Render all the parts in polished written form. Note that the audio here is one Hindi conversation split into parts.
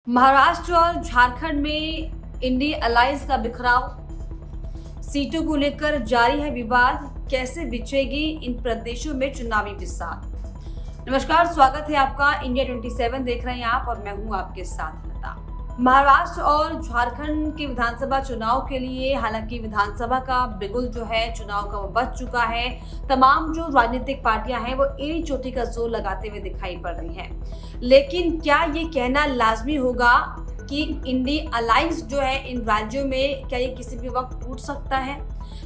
महाराष्ट्र और झारखंड में इंडी अलायंस का बिखराव, सीटों को लेकर जारी है विवाद, कैसे बिछेगी इन प्रदेशों में चुनावी बिसात। नमस्कार, स्वागत है आपका। इंडिया 27 देख रहे हैं आप और मैं हूं आपके साथ लता। महाराष्ट्र और झारखंड के विधानसभा चुनाव के लिए हालांकि विधानसभा का बिगुल जो है चुनाव का वो बच चुका है। तमाम जो राजनीतिक पार्टियां हैं वो एड़ी चोटी का जोर लगाते हुए दिखाई पड़ रही हैं। लेकिन क्या ये कहना लाजमी होगा कि इंडी अलायंस जो है इन राज्यों में क्या ये किसी भी वक्त टूट सकता है?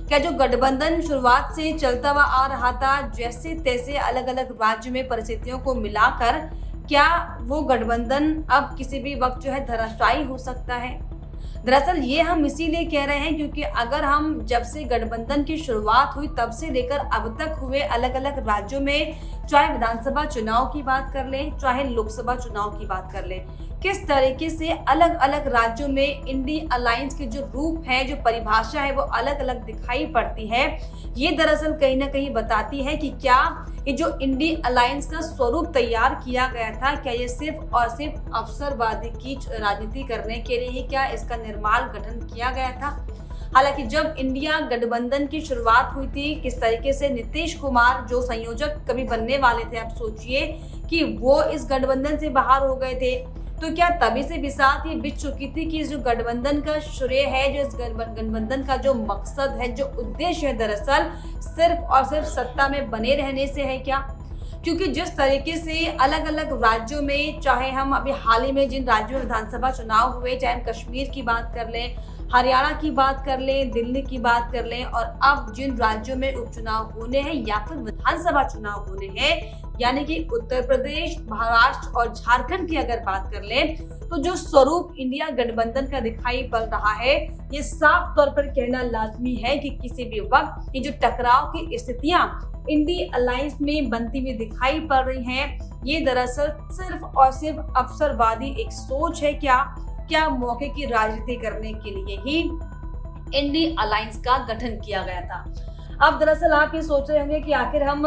क्या जो गठबंधन शुरुआत से चलता हुआ आ रहा था, जैसे तैसे अलग अलग राज्य में परिस्थितियों को मिलाकर क्या वो गठबंधन अब किसी भी वक्त जो है धराशायी हो सकता है? दरअसल ये हम इसीलिए कह रहे हैं क्योंकि अगर हम जब से गठबंधन की शुरुआत हुई तब से लेकर अब तक हुए अलग अलग राज्यों में, चाहे विधानसभा चुनाव की बात कर लें, चाहे लोकसभा चुनाव की बात कर लें, किस तरीके से अलग अलग राज्यों में इंडी अलायंस के जो रूप है, जो परिभाषा है वो अलग अलग दिखाई पड़ती है। ये दरअसल कहीं ना कहीं बताती है कि क्या ये जो इंडी अलायंस का स्वरूप तैयार किया गया था, क्या ये सिर्फ और सिर्फ अवसरवादी की राजनीति करने के लिए ही क्या इसका निर्माण गठन किया गया था? हालांकि जब इंडिया गठबंधन की शुरुआत हुई थी, किस तरीके से नीतीश कुमार जो संयोजक कभी बनने वाले थे, आप सोचिए कि वो इस गठबंधन से बाहर हो गए थे, तो क्या तभी से बिसात ये बिछ चुकी थी कि जो गठबंधन का श्रेय है, जो इस गठबंधन का जो मकसद है, जो उद्देश्य है, दरअसल सिर्फ और सिर्फ सत्ता में बने रहने से है क्या? क्योंकि जिस तरीके से अलग अलग राज्यों में, चाहे हम अभी हाल ही में जिन राज्यों में विधानसभा चुनाव हुए, चाहे हम कश्मीर की बात कर लें, हरियाणा की बात कर लें, दिल्ली की बात कर लें, और अब जिन राज्यों में उपचुनाव होने हैं या फिर विधानसभा चुनाव होने हैं, यानी कि उत्तर प्रदेश, महाराष्ट्र और झारखंड की अगर बात कर लें, तो जो स्वरूप इंडिया गठबंधन का दिखाई पड़ रहा है, ये साफ तौर पर कहना लाजमी है कि किसी भी वक्त ये जो टकराव की स्थितियां इंडी अलायंस में बनती हुई दिखाई पड़ रही हैं, ये दरअसल सिर्फ और सिर्फ अवसरवादी एक सोच है। क्या मौके की राजनीति करने के लिए ही इंडी अलायंस का गठन किया गया था? अब दरअसल आप ये सोच रहे होंगे कि आखिर हम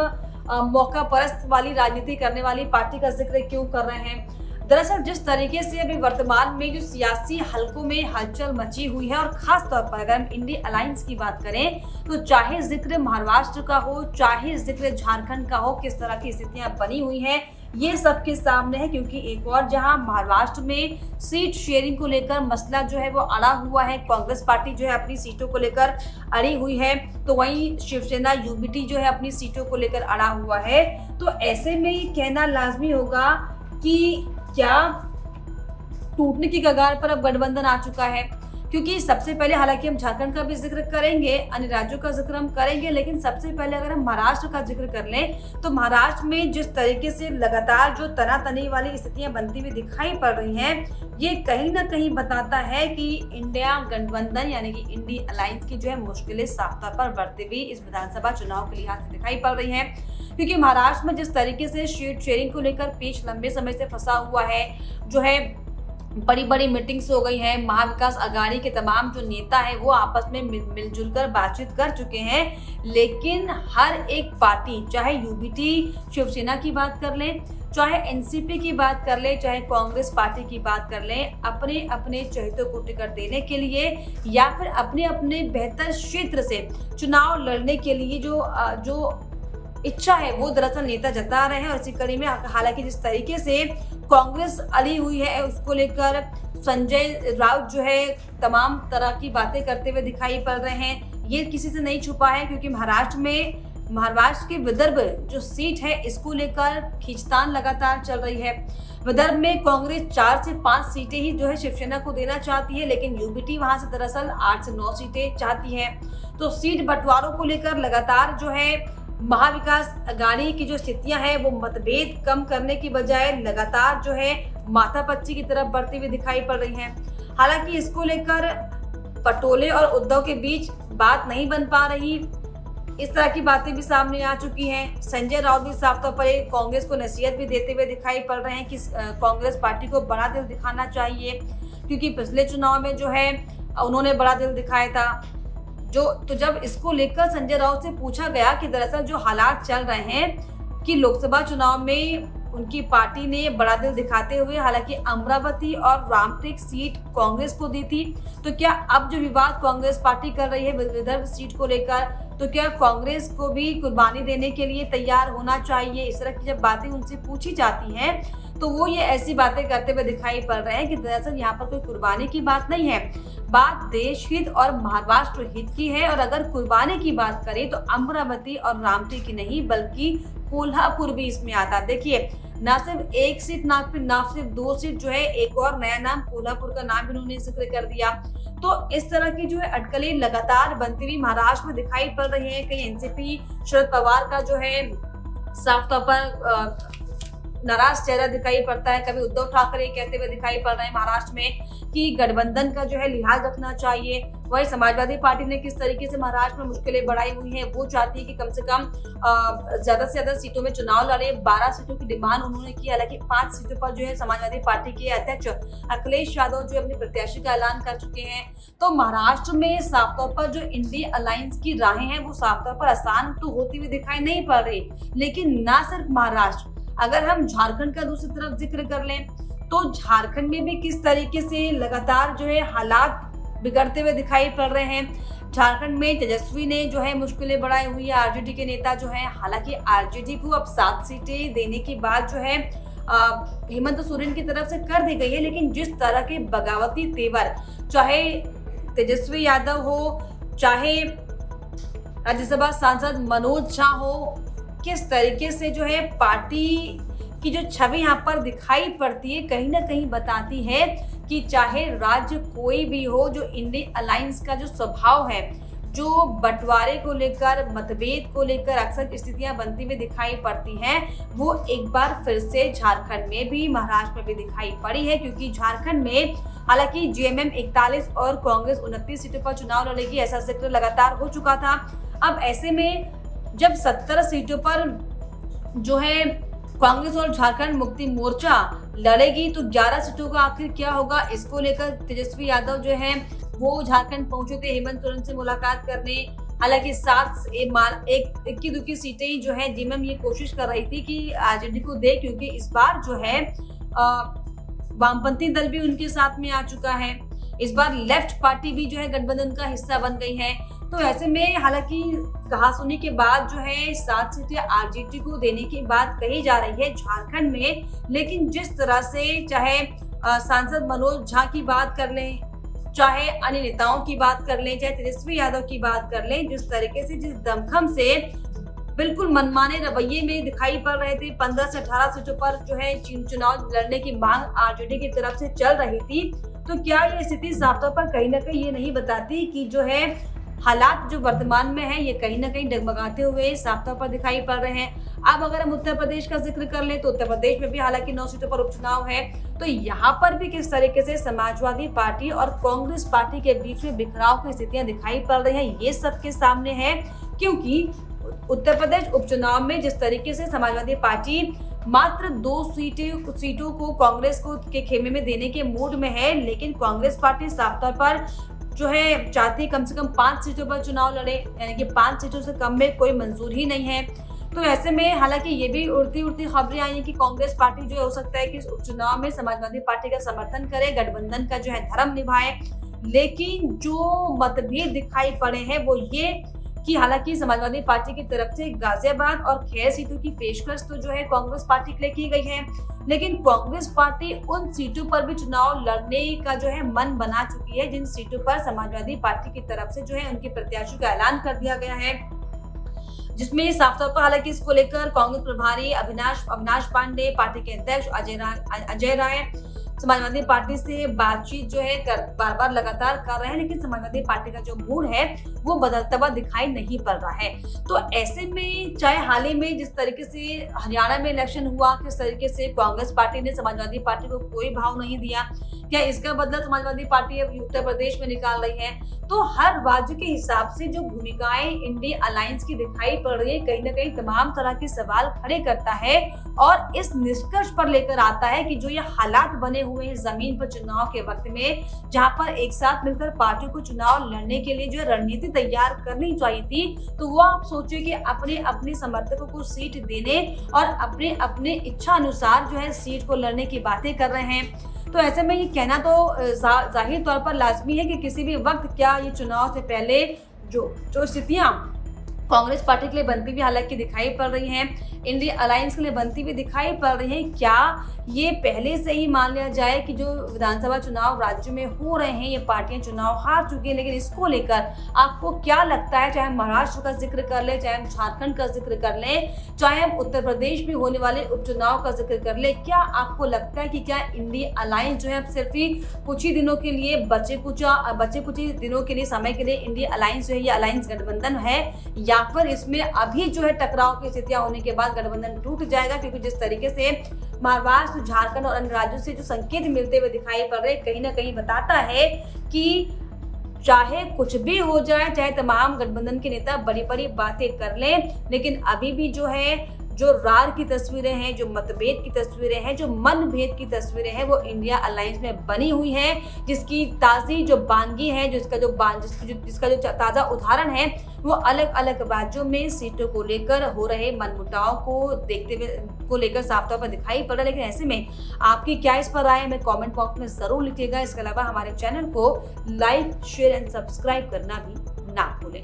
मौका परस्त वाली राजनीति करने वाली पार्टी का जिक्र क्यों कर रहे हैं। दरअसल जिस तरीके से अभी वर्तमान में जो सियासी हलकों में हलचल मची हुई है, और खास तौर पर अगर हम इंडी अलायंस की बात करें तो चाहे जिक्र महाराष्ट्र का हो, चाहे जिक्र झारखंड का हो, किस तरह की स्थितियां बनी हुई हैं ये सबके सामने है। क्योंकि एक और जहां महाराष्ट्र में सीट शेयरिंग को लेकर मसला जो है वो अड़ा हुआ है, कांग्रेस पार्टी जो है अपनी सीटों को लेकर अड़ी हुई है, तो वहीं शिवसेना यूबीटी जो है अपनी सीटों को लेकर अड़ा हुआ है। तो ऐसे में ये कहना लाजमी होगा कि क्या टूटने की कगार पर अब गठबंधन आ चुका है? क्योंकि सबसे पहले, हालांकि हम झारखंड का भी जिक्र करेंगे, अन्य राज्यों का जिक्र हम करेंगे, लेकिन सबसे पहले अगर हम महाराष्ट्र का जिक्र कर लें तो महाराष्ट्र में जिस तरीके से लगातार जो तनातनी वाली स्थितियां बनती हुई दिखाई पड़ रही हैं, ये कहीं ना कहीं बताता है कि इंडिया गठबंधन यानी कि इंडी अलायंस की जो है मुश्किलें साफ तौर पर बढ़ती हुई इस विधानसभा चुनाव के लिहाज से दिखाई पड़ रही है। क्योंकि महाराष्ट्र में जिस तरीके से सीट शेयरिंग को लेकर पेच लंबे समय से फंसा हुआ है, जो है बड़ी बड़ी मीटिंग्स हो गई हैं, महाविकास अघाड़ी के तमाम जो नेता है वो आपस में मिलजुल कर बातचीत कर चुके हैं, लेकिन हर एक पार्टी, चाहे यूबीटी शिवसेना की बात कर लें, चाहे एनसीपी की बात कर लें, चाहे कांग्रेस पार्टी की बात कर लें, अपने अपने चहेतों को टिकट देने के लिए या फिर अपने अपने बेहतर क्षेत्र से चुनाव लड़ने के लिए जो इच्छा है वो दरअसल नेता जता रहे हैं। और इसी कड़ी में हालांकि जिस तरीके से कांग्रेस अड़ी हुई है, उसको लेकर संजय राउत जो है तमाम तरह की बातें करते हुए दिखाई पड़ रहे हैं, ये किसी से नहीं छुपा है। क्योंकि महाराष्ट्र के विदर्भ जो सीट है, इसको लेकर खींचतान लगातार चल रही है। विदर्भ में कांग्रेस 4 से 5 सीटें ही जो है शिवसेना को देना चाहती है, लेकिन यूबीटी वहां से दरअसल 8 से 9 सीटें चाहती है। तो सीट बंटवारों को लेकर लगातार जो है महाविकास अघाड़ी की जो स्थितियां हैं वो मतभेद कम करने की बजाय लगातार जो है माथापच्ची की तरफ बढ़ती हुई दिखाई पड़ रही हैं। हालांकि इसको लेकर पटोले और उद्धव के बीच बात नहीं बन पा रही, इस तरह की बातें भी सामने आ चुकी हैं। संजय राउत भी साफ तौर पर कांग्रेस को नसीहत भी देते हुए दिखाई पड़ रहे हैं कि कांग्रेस पार्टी को बड़ा दिल दिखाना चाहिए, क्योंकि पिछले चुनाव में जो है उन्होंने बड़ा दिल दिखाया था। तो जब इसको लेकर संजय राउत से पूछा गया कि दरअसल जो हालात चल रहे हैं कि लोकसभा चुनाव में उनकी पार्टी ने बड़ा दिल दिखाते हुए हालांकि अमरावती और रामटेक सीट कांग्रेस को दी थी। तो क्या अब जो विवाद कांग्रेस पार्टी कर रही है विदर्भ सीट को लेकर, तो क्या कांग्रेस को भी कुर्बानी देने के लिए तैयार होना चाहिए? इस तरह की जब बातें उनसे पूछी जाती हैं तो वो ये ऐसी बातें करते हुए दिखाई पड़ रहे हैं कि दरअसल यहाँ पर कोई कुर्बानी की बात नहीं है, बात देश हित और महाराष्ट्र हित की है। और अगर कुर्बानी की बात करें तो अमरावती और रामटेक की नहीं बल्कि कोल्हापुर भी इसमें आता। देखिए, ना सिर्फ एक सीट ना सिर्फ 2 सीट, जो है एक और नया नाम कोल्हापुर का नाम इन्होंने जिक्र कर दिया। तो इस तरह की जो है अटकलें लगातार बनती हुई महाराष्ट्र में दिखाई पड़ रही है। कहीं एनसीपी शरद पवार का जो है साफ तौर पर नाराज चेहरा दिखाई पड़ता है, कभी उद्धव ठाकरे कहते हुए दिखाई पड़ रहे हैं महाराष्ट्र में कि गठबंधन का जो है लिहाज रखना चाहिए। वही समाजवादी पार्टी ने किस तरीके से महाराष्ट्र में मुश्किलें बढ़ाई हुई हैं, वो चाहती है कि कम से कम ज्यादा से ज्यादा सीटों में चुनाव लड़े। 12 सीटों की डिमांड उन्होंने की, हालांकि 5 सीटों पर जो है समाजवादी पार्टी के अध्यक्ष अखिलेश यादव जो अपने प्रत्याशी का ऐलान कर चुके हैं। तो महाराष्ट्र में साफ तौर पर जो इंडिया अलायंस की राहें हैं वो साफ तौर पर आसान तो होती हुई दिखाई नहीं पड़ रही। लेकिन ना सिर्फ महाराष्ट्र, अगर हम झारखंड का दूसरी तरफ जिक्र कर लें तो झारखंड में भी किस तरीके से लगातार जो है हालात बिगड़ते हुए दिखाई पड़ रहे हैं। झारखंड में तेजस्वी ने जो है मुश्किलें बढ़ाई हुई है, आरजेडी के नेता जो है, हालांकि आरजेडी को अब 7 सीटें देने की बात जो है हेमंत सोरेन की तरफ से कर दी गई है। लेकिन जिस तरह के बगावती तेवर, चाहे तेजस्वी यादव हो, चाहे राज्यसभा सांसद मनोज झा हो, किस तरीके से जो है पार्टी की जो छवि यहाँ पर दिखाई पड़ती है कहीं ना कहीं बताती है कि चाहे राज्य कोई भी हो, जो इंडिया अलायंस का जो स्वभाव है, जो बंटवारे को लेकर, मतभेद को लेकर अक्सर स्थितियां बनती हुई दिखाई पड़ती हैं, वो एक बार फिर से झारखंड में भी, महाराष्ट्र में भी दिखाई पड़ी है। क्योंकि झारखंड में हालांकि जेएमएम 41 और कांग्रेस 29 सीटों पर चुनाव लड़ेगी, ऐसा जिक्र लगातार हो चुका था। अब ऐसे में जब 17 सीटों पर जो है कांग्रेस और झारखंड मुक्ति मोर्चा लड़ेगी तो 11 सीटों का आखिर क्या होगा, इसको लेकर तेजस्वी यादव जो है वो झारखंड पहुंचे थे हेमंत सोरेन से मुलाकात करने। हालांकि 7 इक्की दुक्की सीटें जो है जेएमएम ये कोशिश कर रही थी कि आरजेडी को दे, क्योंकि इस बार जो है वामपंथी दल भी उनके साथ में आ चुका है। इस बार लेफ्ट पार्टी भी जो है गठबंधन का हिस्सा बन गई है। तो ऐसे में हालांकि कहासुनी के बाद जो है 7 सीटें आरजेडी को देने की बात कही जा रही है झारखंड में। लेकिन जिस तरह से चाहे सांसद मनोज झा की बात कर लें, चाहे अन्य नेताओं की बात कर लें, चाहे तेजस्वी यादव की बात कर लें, जिस तरीके से, जिस दमखम से बिल्कुल मनमाने रवैये में दिखाई पड़ रहे थे, 15 से 18 सीटों पर जो है चुनाव लड़ने की मांग आरजेडी की तरफ से चल रही थी, तो क्या ये स्थिति साफ तौर पर कहीं ना कहीं ये नहीं बताती कि जो है हालात जो वर्तमान में है ये कहीं ना कहीं डगमगाते हुए साफ तौर पर दिखाई पड़ रहे हैं। अब अगर हम उत्तर प्रदेश का जिक्र कर लें तो उत्तर प्रदेश में भी हालांकि 9 सीटों पर उपचुनाव है, तो यहाँ पर भी किस तरीके से समाजवादी पार्टी और कांग्रेस पार्टी के बीच में बिखराव की स्थितियां दिखाई पड़ रही हैं, ये सबके सामने है। क्योंकि उत्तर प्रदेश उपचुनाव में जिस तरीके से समाजवादी पार्टी मात्र 2 सीटों को कांग्रेस को के खेमे में देने के मूड में है, लेकिन कांग्रेस पार्टी साफ तौर पर जो है चाहती है कम से कम 5 सीटों पर चुनाव लड़े, यानी कि 5 सीटों से कम में कोई मंजूर ही नहीं है। तो ऐसे में हालांकि ये भी उड़ती खबरें आई हैं कि कांग्रेस पार्टी जो हो सकता है कि इस उपचुनाव में समाजवादी पार्टी का समर्थन करे, गठबंधन का जो है धर्म निभाए। लेकिन जो मतभेद दिखाई पड़े हैं वो ये कि हालांकि समाजवादी पार्टी की तरफ से गाजियाबाद और खैर सीटों की पेशकश तो जो है कांग्रेस पार्टी के लिए की गई है, लेकिन कांग्रेस पार्टी उन सीटों पर भी चुनाव लड़ने का जो है मन बना चुकी है जिन सीटों पर समाजवादी पार्टी की तरफ से जो है उनके प्रत्याशी का ऐलान कर दिया गया है, जिसमें साफ तौर पर हालांकि इसको लेकर कांग्रेस प्रभारी अविनाश पांडे, पार्टी के अध्यक्ष अजय राय समाजवादी पार्टी से बातचीत जो है बार बार लगातार कर रहे हैं, लेकिन समाजवादी पार्टी का जो मूड है वो बदलता हुआ दिखाई नहीं पड़ रहा है। तो ऐसे में चाहे हाल ही में जिस तरीके से हरियाणा में इलेक्शन हुआ, किस तरीके से कांग्रेस पार्टी ने समाजवादी पार्टी को कोई भाव नहीं दिया, क्या इसका बदला समाजवादी पार्टी अब उत्तर प्रदेश में निकाल रही है। तो हर राज्य के हिसाब से जो भूमिकाएं इंडिया अलायंस की दिखाई पड़ रही है कहीं ना कहीं तमाम तरह के सवाल खड़े करता है और इस निष्कर्ष पर लेकर आता है कि जो ये हालात बने हुए हैं जमीन पर चुनाव के वक्त में, जहां पर एक साथ मिलकर पार्टियों को चुनाव लड़ने के लिए जो रणनीति तैयार करनी चाहिए थी, तो वो आप सोचिए कि अपने अपने समर्थकों को सीट देने और अपने अपने इच्छा अनुसार जो है सीट को लड़ने की बातें कर रहे हैं। तो ऐसे में ये कहना तो जाहिर तौर पर लाजमी है कि किसी भी वक्त क्या ये चुनाव से पहले जो स्थितियां कांग्रेस पार्टी के लिए बनती हुई हालांकि दिखाई पड़ रही हैं, इंडिया अलायंस के लिए बनती हुई दिखाई पड़ रही हैं, क्या ये पहले से ही मान लिया जाए कि जो विधानसभा चुनाव राज्य में हो रहे हैं ये पार्टियां चुनाव हार चुकी हैं। लेकिन इसको लेकर आपको क्या लगता है, चाहे हम महाराष्ट्र का जिक्र कर ले, चाहे हम झारखंड का जिक्र कर ले, चाहे हम उत्तर प्रदेश में होने वाले उपचुनाव का जिक्र कर ले, क्या आपको लगता है कि क्या इंडिया अलायंस जो है अब सिर्फ ही कुछ ही दिनों के लिए बचे कुछ ही दिनों के लिए समय के लिए इंडिया अलायंस जो है ये अलायंस गठबंधन है, या फिर इसमें अभी जो है टकराव की स्थितियां होने के बाद गठबंधन टूट जाएगा? क्योंकि जिस तरीके से महाराष्ट्र, झारखंड और अन्य राज्यों से जो संकेत मिलते हुए दिखाई पड़ रहे कहीं ना कहीं बताता है कि चाहे कुछ भी हो जाए, चाहे तमाम गठबंधन के नेता बड़ी बड़ी बातें कर लें, लेकिन अभी भी जो है जो रार की तस्वीरें हैं, जो मतभेद की तस्वीरें हैं, जो मनभेद की तस्वीरें हैं, वो इंडिया अलायंस में बनी हुई हैं, जिसकी ताज़ी जो बानगी है, जिसका जो ताज़ा उदाहरण है, वो अलग अलग राज्यों में सीटों को लेकर हो रहे मनमुटाव को लेकर साफ तौर पर दिखाई पड़ रहा है। लेकिन ऐसे में आपकी क्या इस पर राय है, हमें कमेंट बॉक्स में जरूर लिखिएगा। इसके अलावा हमारे चैनल को लाइक, शेयर एंड सब्सक्राइब करना भी ना भूलें।